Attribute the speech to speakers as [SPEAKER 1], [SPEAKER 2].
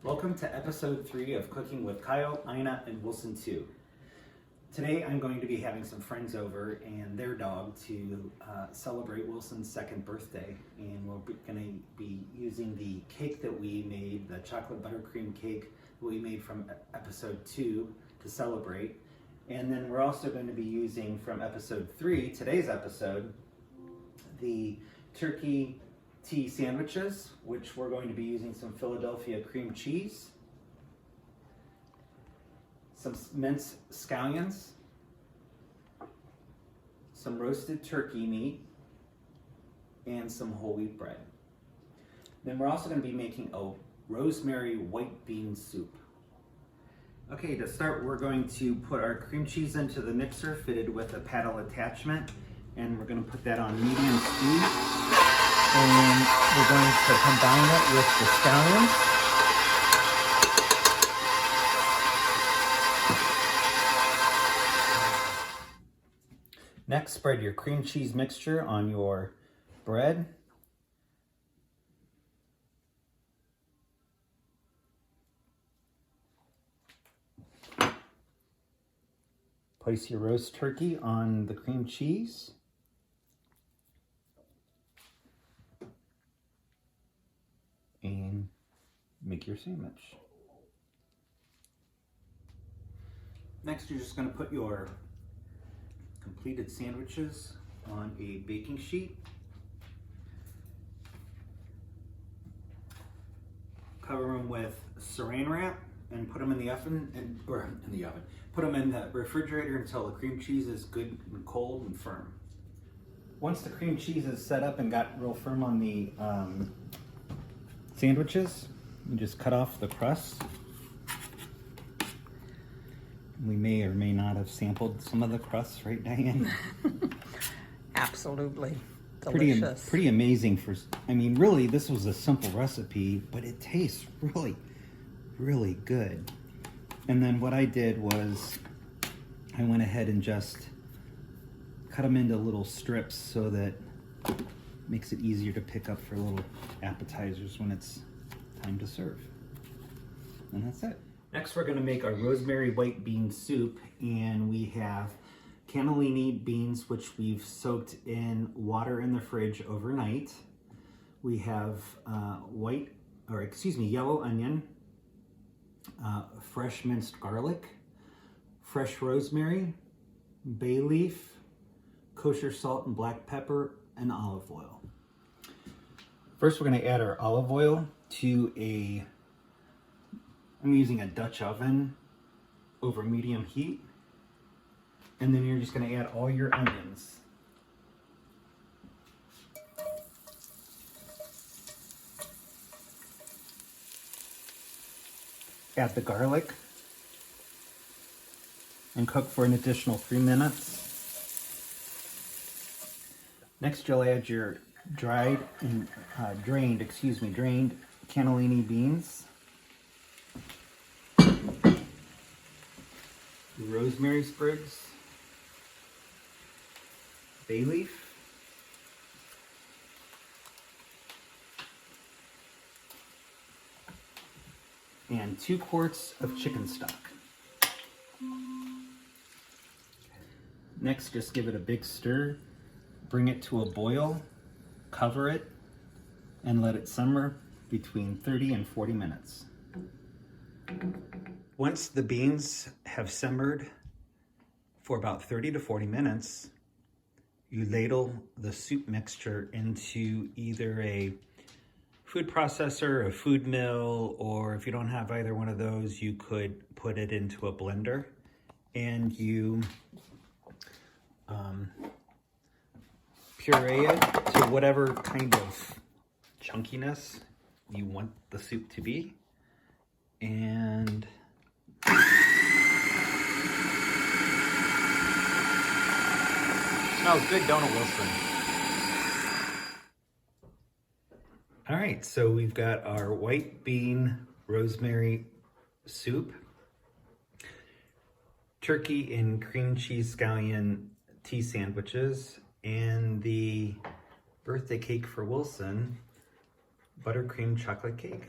[SPEAKER 1] Welcome to episode 3 of Cooking with Kyle, Ina, and Wilson 2. Today I'm going to be having some friends over and their dog to celebrate Wilson's 2nd birthday. And we're going to be using the cake that we made, the chocolate buttercream cake that we made from episode 2 to celebrate. And then we're also going to be using from episode 3, today's episode, the turkey tea sandwiches, which we're going to be using some Philadelphia cream cheese, some minced scallions, some roasted turkey meat, and some whole wheat bread. Then we're also going to be making a rosemary white bean soup. Okay, to start, we're going to put our cream cheese into the mixer fitted with a paddle attachment, and we're going to put that on medium speed. And we're going to combine it with the scallions. Next, spread your cream cheese mixture on your bread. Place your roast turkey on the cream cheese. And make your sandwich. Next, you're just going to put your completed sandwiches on a baking sheet. Cover them with saran wrap and put them in the oven, put them in the refrigerator until the cream cheese is good and cold and firm. Once the cream cheese is set up and got real firm on the sandwiches, you just cut off the crust. We may or may not have sampled some of the crust, right, Diane?
[SPEAKER 2] Absolutely delicious.
[SPEAKER 1] Pretty amazing really, this was a simple recipe, but it tastes really, really good. And then what I did was I went ahead and just cut them into little strips so that makes it easier to pick up for little appetizers when it's time to serve. And that's it. Next, we're going to make our rosemary white bean soup, and we have cannellini beans, which we've soaked in water in the fridge overnight. We have yellow onion, fresh minced garlic, fresh rosemary, bay leaf, kosher salt and black pepper, and olive oil. First, we're going to add our olive oil to I'm using a Dutch oven over medium heat. And then you're just going to add all your onions. Add the garlic and cook for an additional 3 minutes. Next, you'll add your drained cannellini beans, rosemary sprigs, bay leaf, and 2 quarts of chicken stock. Next, just give it a big stir. Bring it to a boil, cover it, and let it simmer between 30 and 40 minutes. Once the beans have simmered for about 30 to 40 minutes, you ladle the soup mixture into either a food processor, a food mill, or if you don't have either one of those, you could put it into a blender, and you puree it to whatever kind of chunkiness you want the soup to be. And smells good, don't it, Wilson? All right, so we've got our white bean rosemary soup, turkey and cream cheese scallion tea sandwiches, and the birthday cake for Wilson, buttercream chocolate cake.